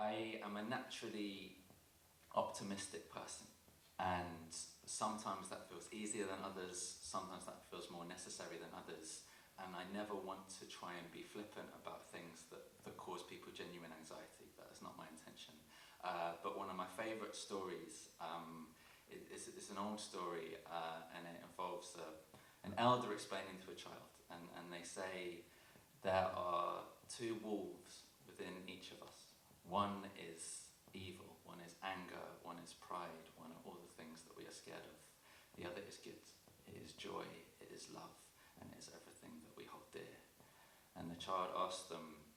I am a naturally optimistic person, and sometimes that feels easier than others, sometimes that feels more necessary than others, and I never want to try and be flippant about things that cause people genuine anxiety. That's not my intention. But one of my favourite stories is an old story, and it involves an elder explaining to a child, and they say there are two wolves within each of us. One is evil, one is anger, one is pride, one are all the things that we are scared of. The other is good, it is joy, it is love, and it is everything that we hold dear. And the child asks them,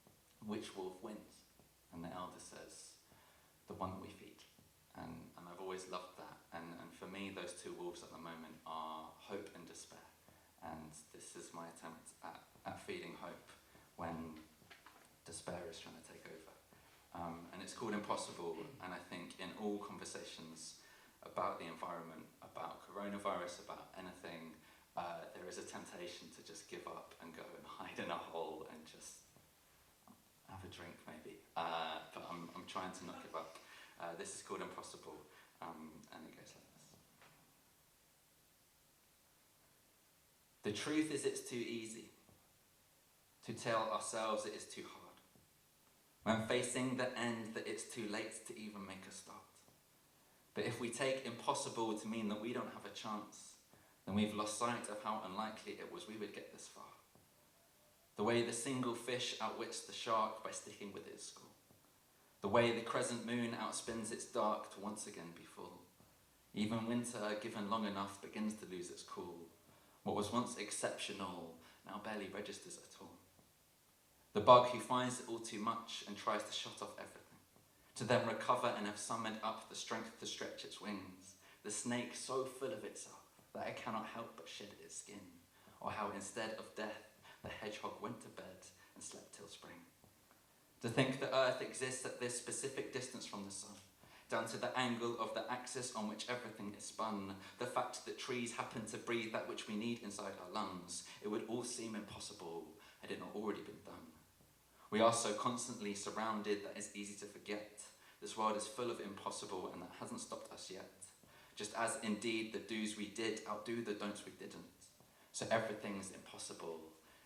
which wolf wins? And the elder says, the one that we feed. And I've always loved that. And for me, those two wolves at the moment are hope and despair. And this is my attempt at feeding hope when despair is trying to take over. And it's called impossible, and I think in all conversations about the environment, about coronavirus, about anything, there is a temptation to just give up and go and hide in a hole and just have a drink maybe. But I'm trying to not give up. This is called impossible, and it goes like this. The truth is it's too easy to tell ourselves it is too hard. When facing the end, that it's too late to even make a start. But if we take impossible to mean that we don't have a chance, then we've lost sight of how unlikely it was we would get this far. The way the single fish outwits the shark by sticking with its school. The way the crescent moon outspins its dark to once again be full. Even winter, given long enough, begins to lose its cool. What was once exceptional now barely registers at all. The bug who finds it all too much and tries to shut off everything, to then recover and have summoned up the strength to stretch its wings. The snake so full of itself that it cannot help but shed its skin. Or how instead of death, the hedgehog went to bed and slept till spring. To think the earth exists at this specific distance from the sun, down to the angle of the axis on which everything is spun, the fact that trees happen to breathe that which we need inside our lungs, it would all seem impossible had it not already been done. We are so constantly surrounded that it's easy to forget. This world is full of impossible, and that hasn't stopped us yet. Just as indeed the do's we did outdo the don'ts we didn't. So everything's impossible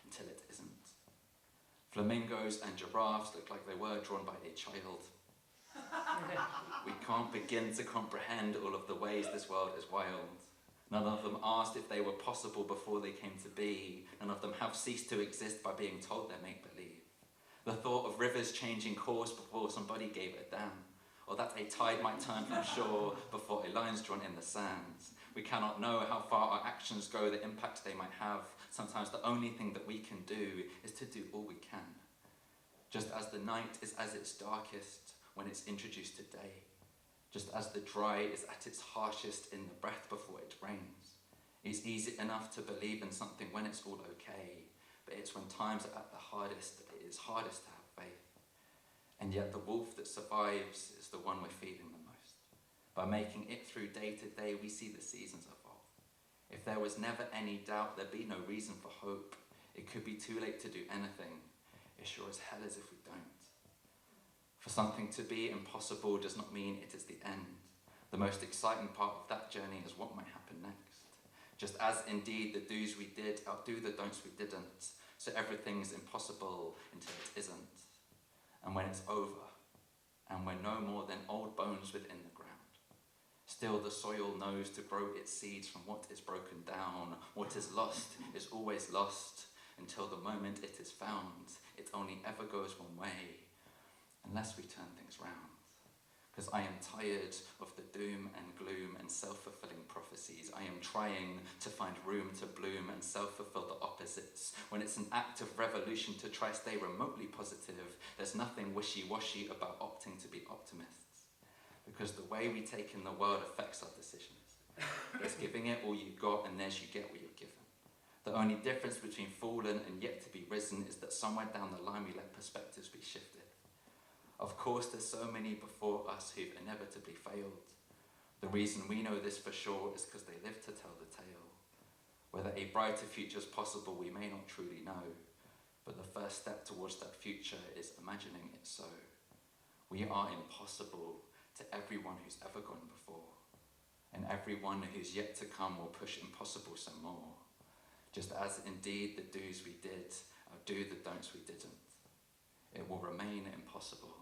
until it isn't. Flamingos and giraffes look like they were drawn by a child. We can't begin to comprehend all of the ways this world is wild. None of them asked if they were possible before they came to be. None of them have ceased to exist by being told they're make-believe. The thought of rivers changing course before somebody gave a damn, or that a tide might turn from shore before a line's drawn in the sands. We cannot know how far our actions go, the impact they might have. Sometimes the only thing that we can do is to do all we can. Just as the night is at its darkest when it's introduced to day. Just as the dry is at its harshest in the breath before it rains. It's easy enough to believe in something when it's all okay, but it's when times are at the hardest that it is hardest to have faith. And yet the wolf that survives is the one we're feeding the most. By making it through day to day, we see the seasons evolve. If there was never any doubt, there'd be no reason for hope. It could be too late to do anything. It sure as hell is if we don't. For something to be impossible does not mean it is the end. The most exciting part of that journey is what might happen next. Just as indeed the do's we did outdo the don'ts we didn't, so everything's impossible until it isn't. And when it's over, and we're no more than old bones within the ground, still the soil knows to grow its seeds from what is broken down. What is lost is always lost, until the moment it is found. It only ever goes one way, unless we turn things round. Because I am tired of the doom and gloom and self-fulfilling prophecies. I am trying to find room to bloom and self-fulfill the opposites. When it's an act of revolution to try stay remotely positive, there's nothing wishy-washy about opting to be optimists. Because the way we take in the world affects our decisions. There's giving it all you got, and there's you get what you're given. The only difference between fallen and yet to be risen is that somewhere down the line we let perspectives be shifted. Of course, there's so many before us who've inevitably failed. The reason we know this for sure is because they lived to tell the tale. Whether a brighter future is possible, we may not truly know, but the first step towards that future is imagining it so. We are impossible to everyone who's ever gone before. And everyone who's yet to come will push impossible some more. Just as indeed the do's we did outdo the don'ts we didn't. It will remain impossible.